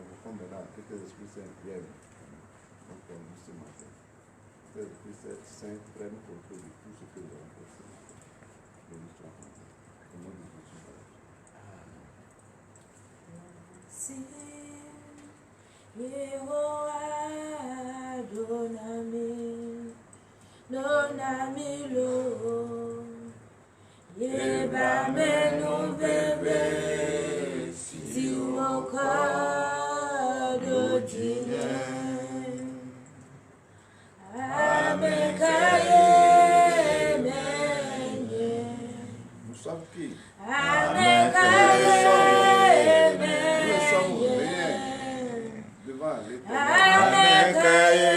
invoquons maintenant que tes esprits saints viennent. Donc, pour nous ce matin. Que tes esprits saints prennent contrôle de tout ce que nous avons fait ce matin. Béni soit ton nom. Au nom de Jésus. Amen. Donami lo, yeba menu bebe, si wakado jine, amekaye menye, nous sommes qui? amekaye menye, nous sommes rien devant l'Éternel. amekaye.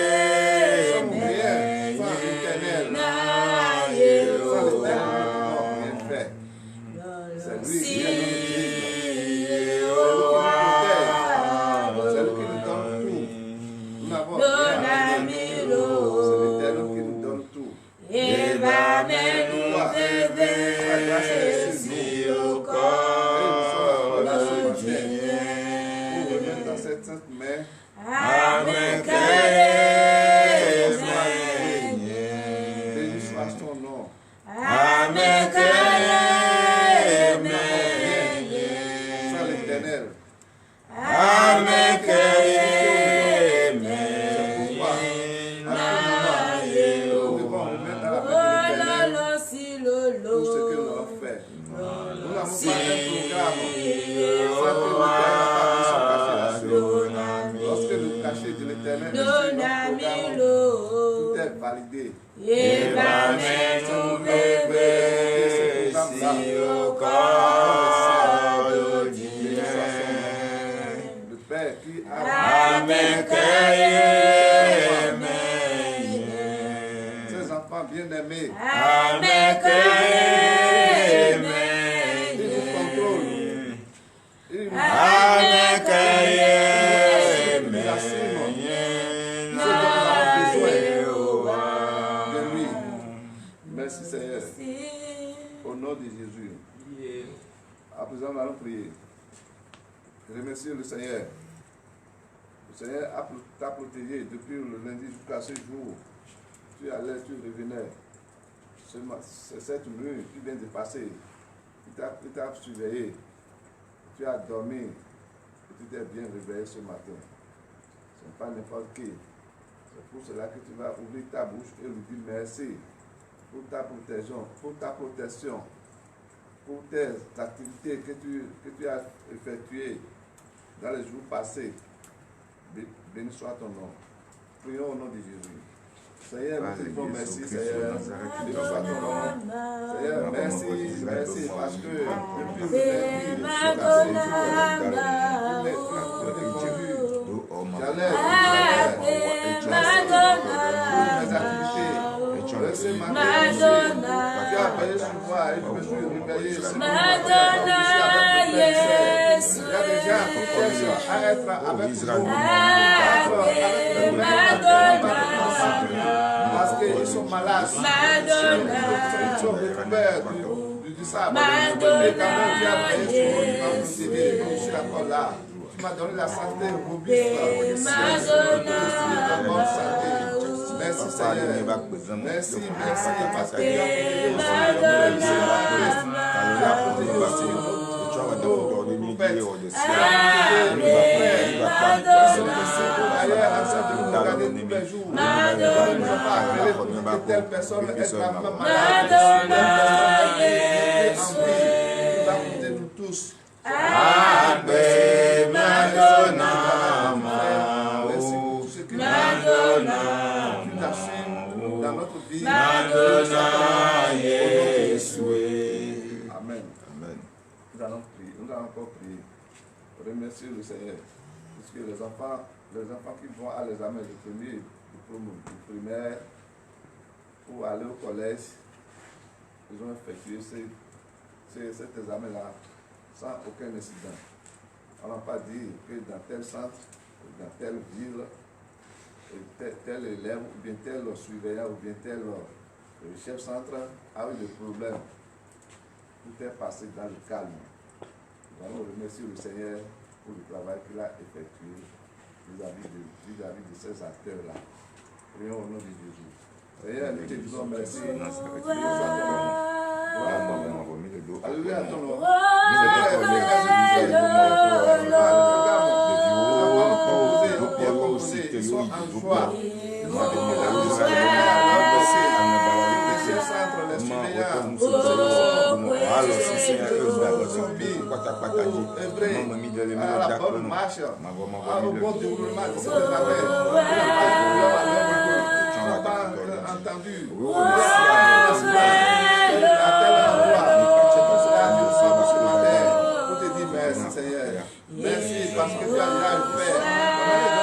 Remercie le Seigneur. Le Seigneur t'a protégé depuis le lundi jusqu'à ce jour. Tu allais, tu revenais. C'est cette nuit qui vient de passer. Il t'a surveillé. Tu as dormi. Et tu t'es bien réveillé ce matin. Ce n'est pas n'importe qui. C'est pour cela que tu vas ouvrir ta bouche et lui dire merci pour ta protection, pour tes activités que tu as effectuées dans les jours passés. Béni soit ton nom. Prions au nom de Jésus. Seigneur, nous te disons merci, Seigneur. Béni soit ton nom. Seigneur, merci parce que depuis le j'allais mes activités. Ce matin, tu as veillé sur moi et je me suis réveillé. Il y a des gens qui cherchent à être avec nous, parce qu'ils sont malades, ils sont recouverts du sable. Et quand même, tu as veillé sur moi, tu m'as protégé, je suis encore là. Tu m'as donné la santé robuste, la bonne santé. Merci Seigneur. Merci parce que tu as protégé aussi. Telle personne est gravement malade. Nous tous. Dans notre vie. Amen. Nous allons prier. Nous allons encore prier. Remercier le Seigneur. Puisque les enfants qui vont à l'examen du primaire pour aller au collège, ils ont effectué cet examen-là sans aucun incident. On n'a pas dit que dans tel centre, dans telle ville, tel élève, ou bien tel surveillant, ou bien tel chef centre a eu des problèmes. Tout est passé dans le calme. Nous allons remercier le Seigneur pour le travail qu'il a effectué vis-à-vis de ces acteurs-là. Prions au nom de Jésus. Seigneur, nous te disons merci. Alléluia, ton nom. Ils sont en joie. La bonne marche, au bon déroulement de cette affaire. Entendu. Pour te dire merci, Seigneur. Merci parce que tu as déjà fait.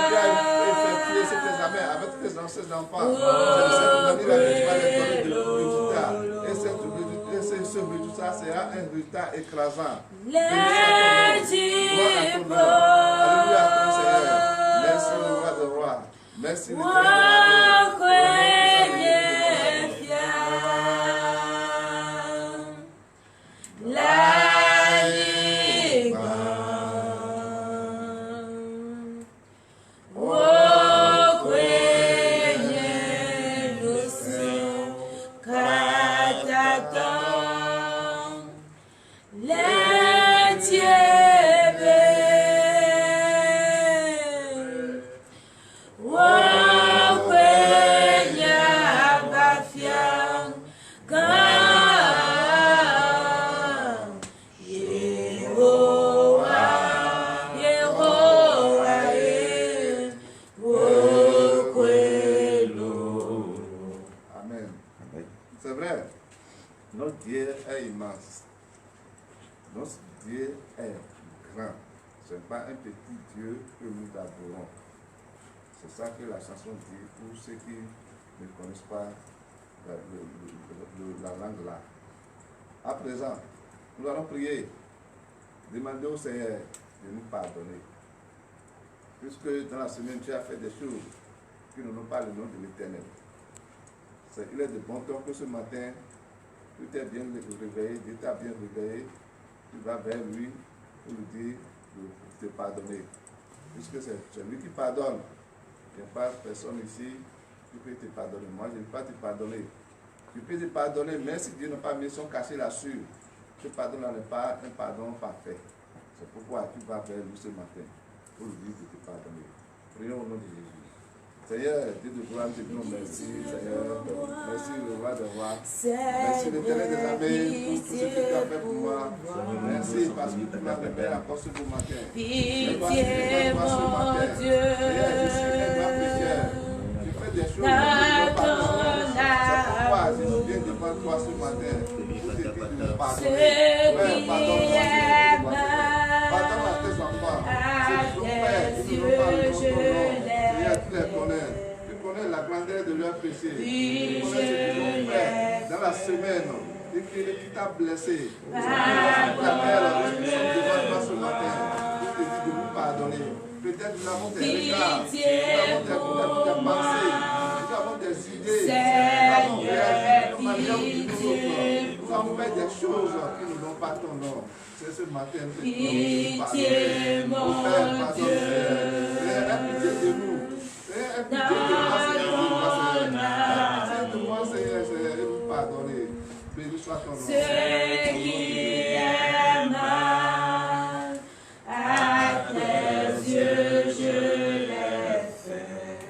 Tu as effectué cet examen avec tes anciens enfants. Je sais que tu vas les donner de résultats. Et ce résultat sera un résultat écrasant. Alléluia, ton Seigneur. Merci, le roi de roi. Merci, C'est ça que la chanson dit pour ceux qui ne connaissent pas la langue là. À présent, nous allons prier, demander au Seigneur de nous pardonner. Puisque dans la semaine, tu as fait des choses qui ne n'ont pas le nom de l'Éternel. Il est de bon temps que ce matin, tu t'es bien réveillé, Dieu t'a bien réveillé, tu vas vers lui pour lui dire de te pardonner. Puisque c'est lui qui pardonne. Il n'y a pas personne ici qui peut te pardonner. Moi, je ne peux pas te pardonner. Je peux te pardonner, mais si Dieu n'a pas mis son cachet là-dessus, ce pardon n'est pas un pardon parfait. C'est pourquoi tu vas vers lui ce matin pour lui dire de te pardonner. Prions au nom de Jésus. Seigneur, Dieu de gloire, te disons merci, Seigneur. Merci le roi de roi. Merci l'Éternel des armées pour tout ce que tu as fait pour moi. Merci parce que tu m'as révélé encore ce beau matin. Pitié, mon Dieu. Seigneur, je suis un grand pécheur. Tu fais des choses. Pourquoi je viens devant toi ce matin pour te dire de me pardonner. Pardonne à tes enfants. C'est ton Père qui ne nous parle de ton nom. Seigneur, tu les connais. Tu connais la grandeur de leurs péchés. Tu connais ce qu'ils ont fait dans la semaine et qui t'a blessé. Ta mère, nous sommes devant toi ce matin. Je te dis de nous pardonner. Peut-être nous avons des regards, nous avons des pensées, nous avons des idées, nous avons réagi nous avons fait des choses qui ne n'ont pas ton nom. C'est ce matin que nous pardonner. Mon Père, pardonne. Seigneur, aie pitié de nous. Seigneur, aie pitié de moi, Seigneur. Seigneur, et nous pardonner. Béni soit ton nom. Ce qui est mal à tes yeux, je l'ai fait.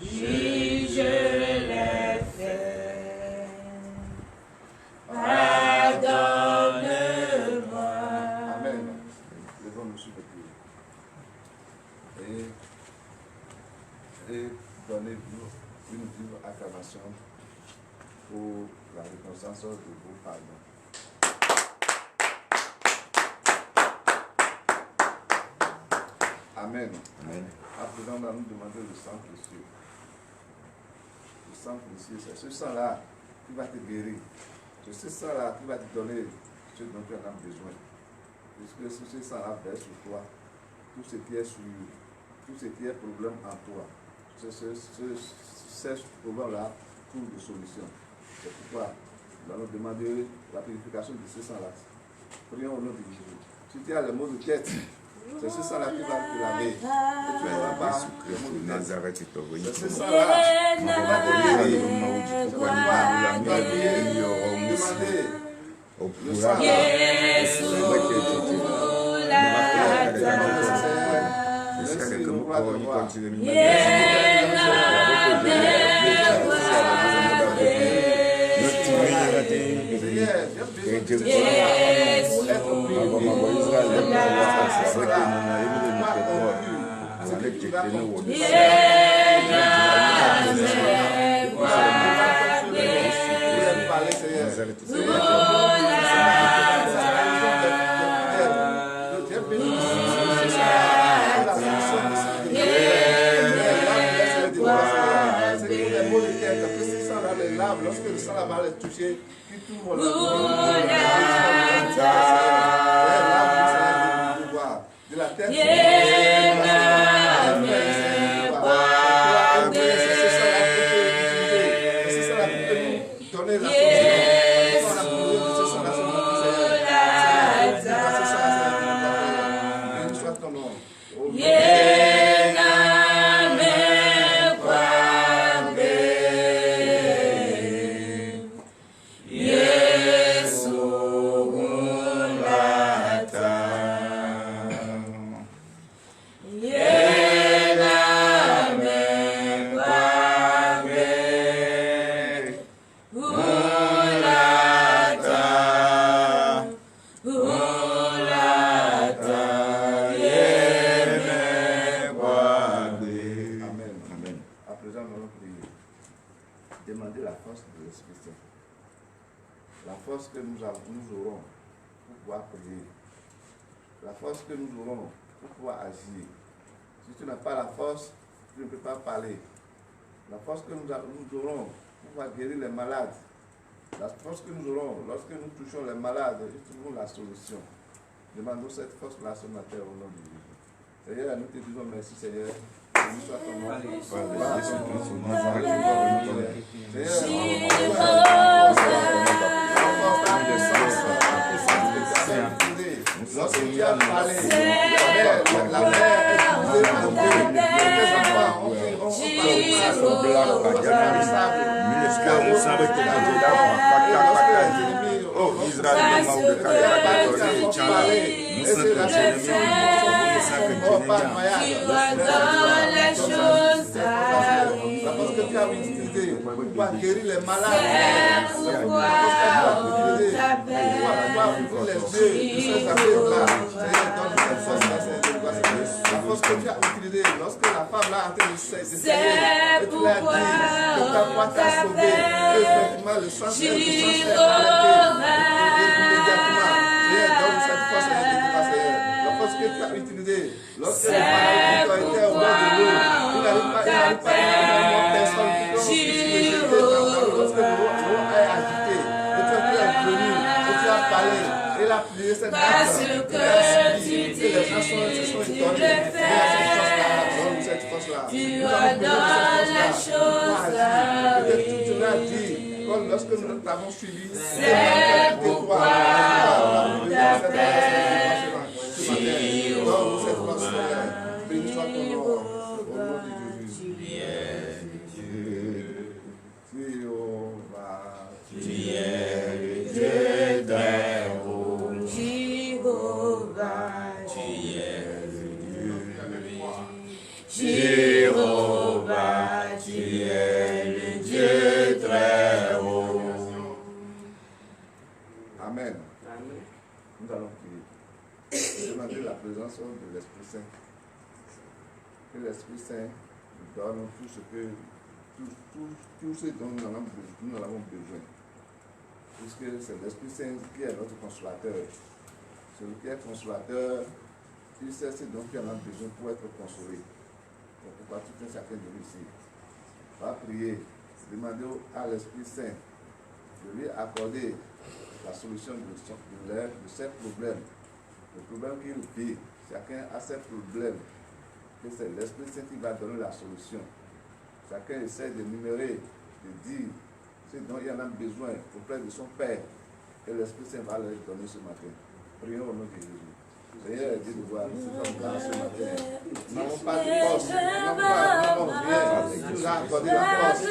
Oui, je l'ai fait. Pardonne-moi. Amen. Levons-nous sur le pied. Et donnez-vous une vive acclamation pour la reconnaissance de vos pardons. Amen. Amen. À présent, on va nous demander le sang précieux. Le sang précieux, c'est ce sang-là qui va te guérir. C'est ce sang-là qui va te donner ce dont tu as besoin. Puisque ce sang-là verse sur toi, tout ce qui est souillure, tout ce qui est problème en toi, ces problèmes-là trouvent des solutions. C'est pourquoi nous allons demander la purification de ce sang-là. Prions au nom de Jésus. Si tu as le mot de tête, c'est ce sang-là qui va te laver. Et tu n'auras pas le mot de tête. C'est ce sang-là qui va te guérir. Tu vas prier, demander le sang-là. Lorsque le sang va les toucher, qui t'ouvre le pouvoir de la tête. C'est ça la donner la soit ton nom. Demander la force de l'Esprit Saint. La force que nous aurons pour pouvoir prier. La force que nous aurons pour pouvoir agir. Si tu n'as pas la force, tu ne peux pas parler. La force que nous aurons pour pouvoir guérir les malades. La force que nous aurons lorsque nous touchons les malades, nous trouvons la solution. Demandons cette force-là ce matin au nom de Jésus. Seigneur, nous te disons merci, Seigneur. Béni soit ton nom. Lorsque tu as parlé, la mère est parce que tu as utilisé pour guérir les malades. C'est pourquoi tu as ouvert les yeux de ces affaires-là. La force que tu as utilisée lorsque la femme là a été saisir, et tu l'as dit que ta foi t'a sauvé, et effectivement le sang s'est immédiatement. Donc cette force est la force que tu as utilisée lorsque les malades ont été au bord de l'eau, il n'arrive pas à personne qui peut lorsque l'eau est agitée, et tu es venu, et tu as parlé, et il a plié cette parce que tu dis, les gens se sont étonnés. Cette force-là, tu ordonnes la chose. Peut-être que tu l'as dit, comme lorsque nous t'avons suivi, c'est pourquoi on t'appelle cette force-là. Béni soit ton nom, au nom de Jésus. Tu es le Dieu d'un haut. Jéhovah, tu es le Dieu. Jéhovah, tu es le Dieu très haut. Amen. Nous allons prier. Demander la présence de l'Esprit Saint. Que l'Esprit Saint nous donne tout ce dont nous avons besoin. Puisque c'est l'Esprit Saint qui est notre consolateur. Celui qui est consolateur, il sait ce dont tu as besoin pour être consolé. Donc pourquoi tout un chacun de nous ici va prier, demander à l'Esprit Saint de lui accorder la solution de ses problèmes. Le problème qu'il vit, chacun a ses problèmes. Et c'est l'Esprit Saint qui va donner la solution. Chacun essaie de numérer, de dire ce dont il en a besoin auprès de son Père. Et l'Esprit Saint va leur donner ce matin. Prions au nom de Jésus. Seigneur, Dieu de voir, nous sommes là ce matin. Nous n'avons pas de force, nous n'avons rien. Tu nous as accordé la force.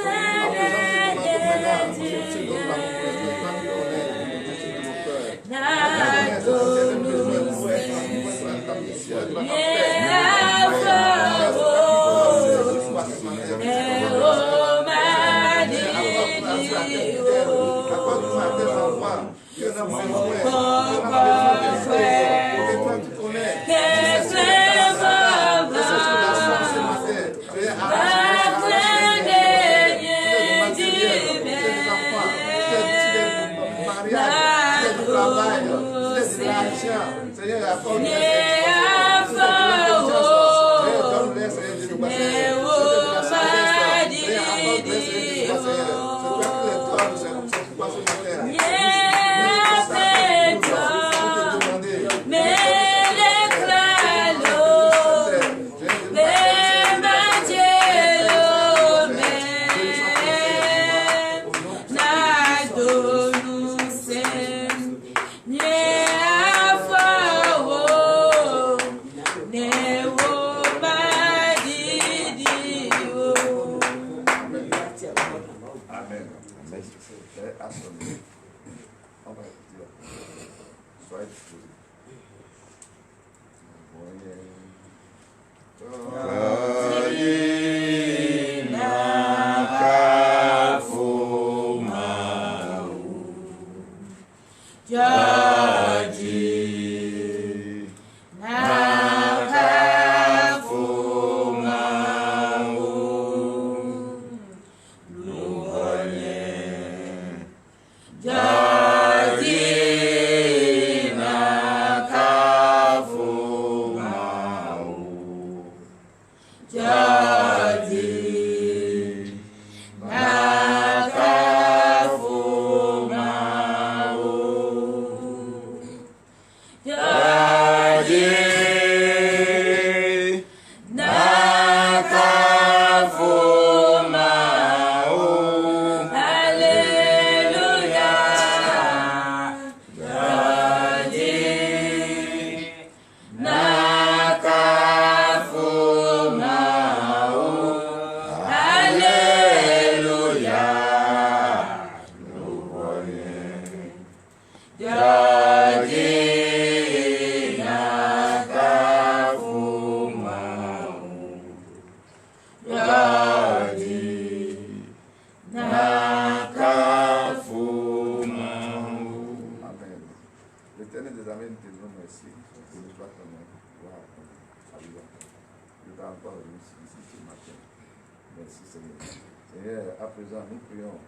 À présent, nous demandons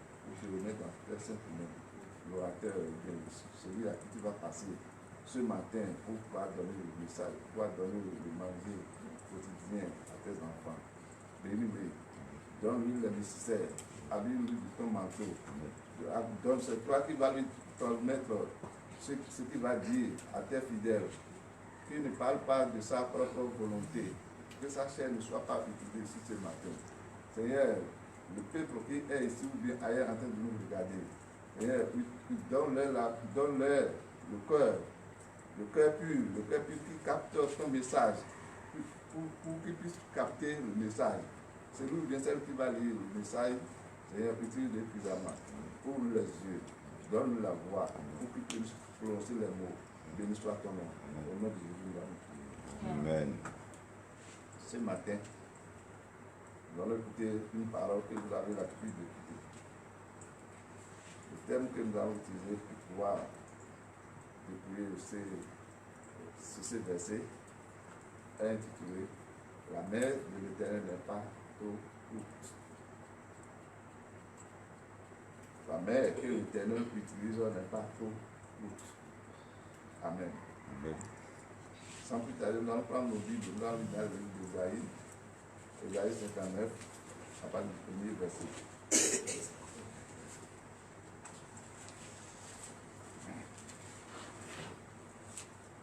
maintenant, ce que nous avons fait, toi qui honnête, de nos cœurs. Ce matin, pour pouvoir donner le message, pour pouvoir donner le manger quotidien à tes enfants. Bénis-les, donne-lui le nécessaire, habille-lui de ton manteau. C'est toi qui vas lui transmettre ce qu'il va dire à tes fidèles, qui ne parle pas de sa propre volonté, que sa chair ne soit pas utilisée ici ce matin. Seigneur, le peuple qui est ici ou bien ailleurs en train de nous regarder, Seigneur, donne-leur le cœur pur qui capte ton message, pour qu'il puisse capter le message. C'est lui ou bien celle qui va lire le message, Seigneur, utilise-le puissamment. Ouvre les yeux, donne la voix, pour qu'il puisse prononcer les mots. Béni soit ton nom. Au nom de Jésus, nous allons prier. Amen. Ce matin, nous allons écouter une parole que vous avez l'habitude d'écouter. Le terme que nous allons utiliser pour pouvoir dépouiller ce verset est intitulé « La main de l'Éternel n'est pas trop courte ». La main que l'Éternel utilise n'est pas trop courte. Amen. Amen. Sans plus tarder, nous allons prendre nos Bibles, nous allons lire dans le livre d'Ésaïe 59, à partir du premier verset.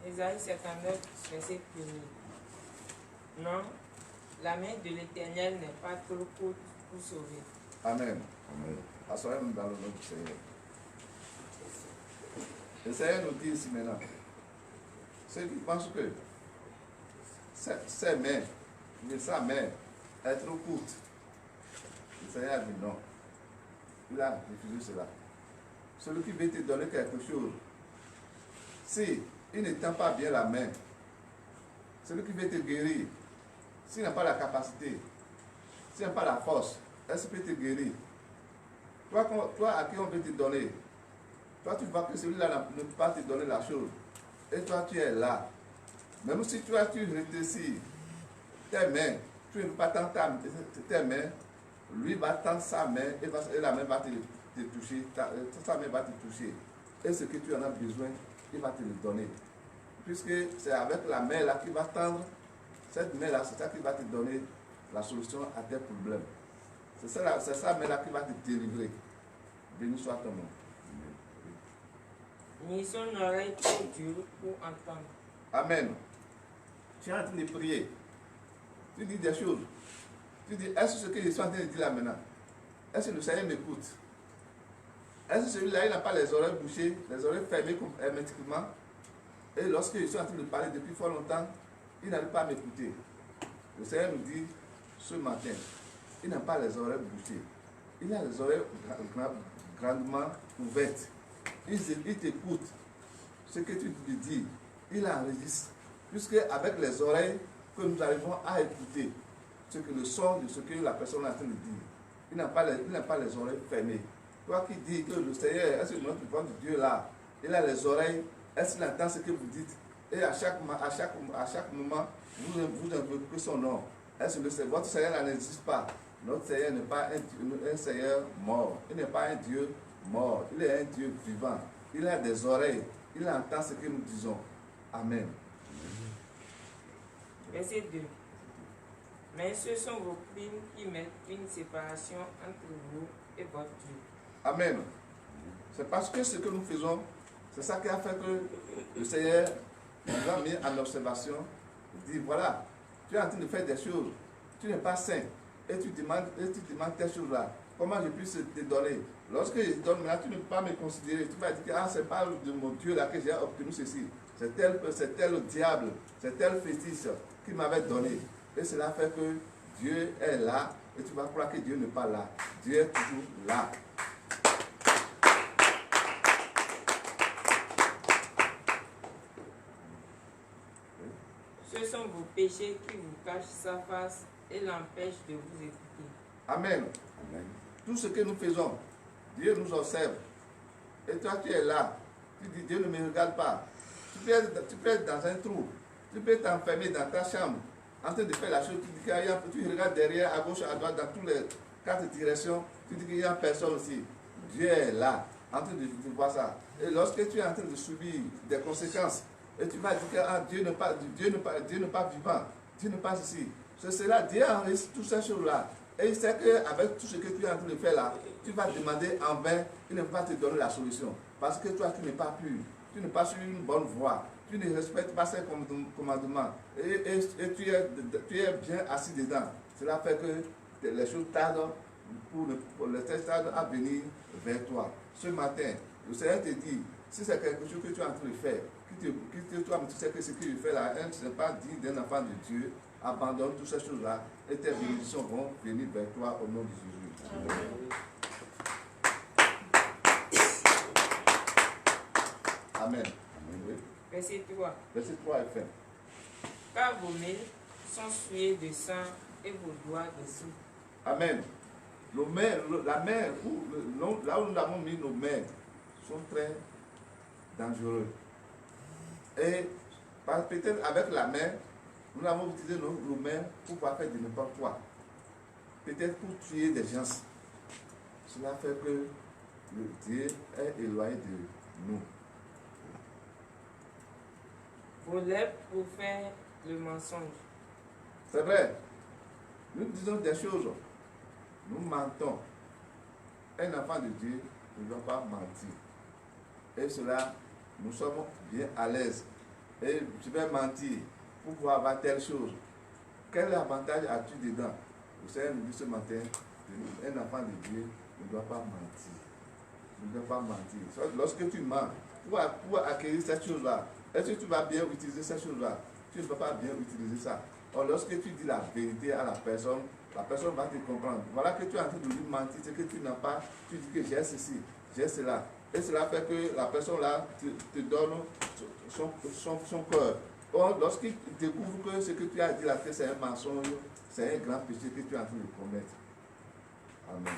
Ésaïe 59, verset 1er. Non, la main de l'Éternel n'est pas trop courte pour sauver. Amen. Amen. Assoyons-nous dans le nom du Seigneur. Le Seigneur nous dit ici maintenant, ceux qui pensent que ses mains, mais sa main est trop courte, le Seigneur a dit non. Il a refusé cela. Celui qui veut te donner quelque chose, si il ne tend pas bien la main, celui qui veut te guérir, s'il n'a pas la capacité, s'il n'a pas la force, est-ce qu'il peut te guérir? Toi à qui on veut te donner, toi tu vois que celui-là ne peut pas te donner la chose, et toi tu es là. Même si tu rétrécis tes mains, tu ne peux pas tendre tes mains, lui va tendre sa main et la main va te toucher, sa main va te toucher. Et ce que tu en as besoin, il va te le donner. Puisque c'est avec la main là qu'il va tendre, cette main là, c'est ça qui va te donner la solution à tes problèmes. C'est ça main là qui va te délivrer. Béni soit ton nom. Ni son oreille trop dure pour entendre. Amen. Tu es en train de prier. Tu dis des choses. Tu dis, est-ce que ce que je suis en train de dire là maintenant, est-ce que le Seigneur m'écoute? Est-ce que celui-là, il n'a pas les oreilles bouchées, les oreilles fermées hermétiquement? Et lorsque je suis en train de parler depuis fort longtemps, il n'arrive pas à m'écouter. Le Seigneur nous dit ce matin, il n'a pas les oreilles bouchées. Il a les oreilles grandement ouvertes. Il t'écoute. Ce que tu lui dis, il enregistre. Puisque avec les oreilles que nous arrivons à écouter, ce que le son de ce que la personne est en train de dire, il n'a pas les oreilles fermées. Toi qui dis que le Seigneur, est-ce que notre Dieu là, il a les oreilles, est-ce qu'il entend ce que vous dites? Et à chaque moment, vous invoquez son nom. Est-ce que votre Seigneur n'existe pas? Notre Seigneur n'est pas un Seigneur mort. Il n'est pas un Dieu mort. Il est un Dieu vivant. Il a des oreilles. Il entend ce que nous disons. Amen. Verset 2. Mais ce sont vos crimes qui mettent une séparation entre vous et votre Dieu. Amen. C'est parce que ce que nous faisons, c'est ça qui a fait que le Seigneur nous a mis en observation. Il dit, voilà, tu es en train de faire des choses. Tu n'es pas saint. Et tu demandes tes choses-là. Comment je puis te donner? Lorsque je te donne maintenant, tu ne peux pas me considérer. Tu vas dire que c'est pas de mon Dieu là que j'ai obtenu ceci. C'est tel diable, c'est tel fétiche qui m'avait donné. Et cela fait que Dieu est là et tu vas croire que Dieu n'est pas là. Dieu est toujours là. Ce sont vos péchés qui vous cachent sa face et l'empêchent de vous écouter. Amen. Amen. Tout ce que nous faisons, Dieu nous observe. Et toi, tu es là. Tu dis, Dieu ne me regarde pas. Tu peux être dans un trou. Tu peux t'enfermer dans ta chambre, en train de faire la chose. Tu regardes derrière, à gauche, à droite, dans toutes les 4 directions. Tu dis qu'il n'y a personne aussi. Dieu est là, en train de voir ça. Et lorsque tu es en train de subir des conséquences, et tu vas dire que ah, Dieu n'est pas vivant, Dieu n'est pas ici. C'est cela, Dieu a enregistré toutes ces choses-là. Et il sait qu'avec tout ce que tu es en train de faire là, tu vas demander en vain, il ne va pas te donner la solution. Parce que toi, tu n'es pas pur, tu n'es pas sur une bonne voie, tu ne respectes pas ses commandements. Et tu es bien assis dedans. Cela fait que les choses tardent pour les tests tardent à venir vers toi. Ce matin, le Seigneur te dit, si c'est quelque chose que tu es en train de faire, toi, tu sais que ce que je fais là, ce n'est pas digne d'un enfant de Dieu, abandonne toutes ces choses-là et tes bénédictions vont venir vers toi au nom de Jésus. Amen. Amen. Oui. Verset 3. Verset 3 est fait. Car vos mains sont souillées de sang et vos doigts de soupe. Amen. La main, là où nous avons mis nos mains, sont très dangereux. Et peut-être avec la main, nous avons utilisé nos mains pour pouvoir faire de n'importe quoi. Peut-être pour tuer des gens. Cela fait que le Dieu est éloigné de nous. Vos lèvres pour faire le mensonge. C'est vrai. Nous disons des choses. Nous mentons. Un enfant de Dieu ne doit pas mentir. Et cela, nous sommes bien à l'aise. Et tu vas mentir pour pouvoir avoir telle chose. Quel avantage as-tu dedans? Le Seigneur nous dit ce matin, un enfant de Dieu ne doit pas mentir. Ne doit pas mentir. Lorsque tu mens, pour acquérir cette chose-là, Est-ce que tu vas bien utiliser ces choses-là? Tu ne peux pas bien utiliser ça. Or, lorsque tu dis la vérité à la personne va te comprendre. Voilà que tu es en train de lui mentir, c'est que tu n'as pas, tu dis que j'ai ceci, j'ai cela. Et cela fait que la personne là te donne son cœur. Or, lorsqu'il découvre que ce que tu as dit là, que c'est un mensonge, c'est un grand péché que tu es en train de commettre. Amen.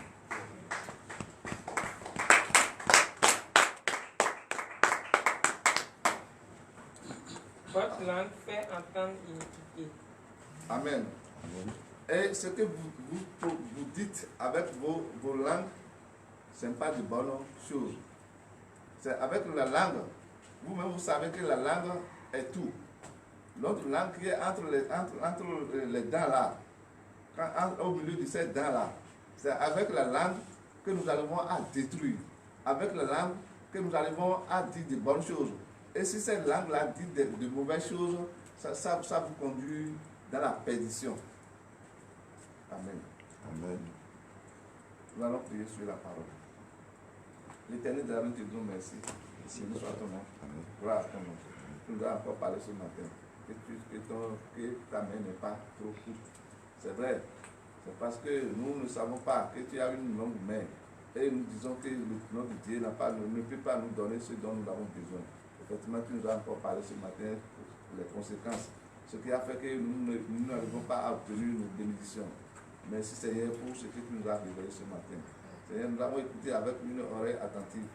Votre langue fait entendre iniquité. Amen. Et ce que vous dites avec vos langues, ce n'est pas de bonnes choses. C'est avec la langue. Vous-même, vous savez que la langue est tout. Notre langue qui est entre les dents là, au milieu de ces dents là, c'est avec la langue que nous arrivons à détruire. Avec la langue que nous arrivons à dire de bonnes choses. Et si cette langue-là dit de mauvaises choses, ça vous conduit dans la perdition. Amen. Amen. Nous allons prier sur la parole. L'Éternel de la vie te dit merci. Béni soit ton nom. Amen. Gloire à ton nom. Tu nous as encore parlé ce matin. Que ta main n'est pas trop courte. C'est vrai. C'est parce que nous ne savons pas que tu as une longue main. Et nous disons que notre Dieu ne peut pas nous donner ce dont nous avons besoin. Effectivement, tu nous as encore parlé ce matin pour les conséquences. Ce qui a fait que nous n'arrivons pas à obtenir nos bénédictions. Merci Seigneur pour ce que tu nous as révélé ce matin. Seigneur, nous avons écouté avec une oreille attentive.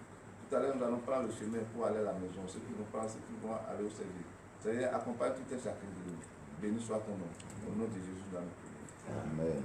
Tout à l'heure, nous allons prendre le chemin pour aller à la maison. Ceux qui vont prendre, ceux qui vont aller au service. Seigneur, accompagne tout un chacun de nous. Béni soit ton nom. Au nom de Jésus, nous allons prier. Amen.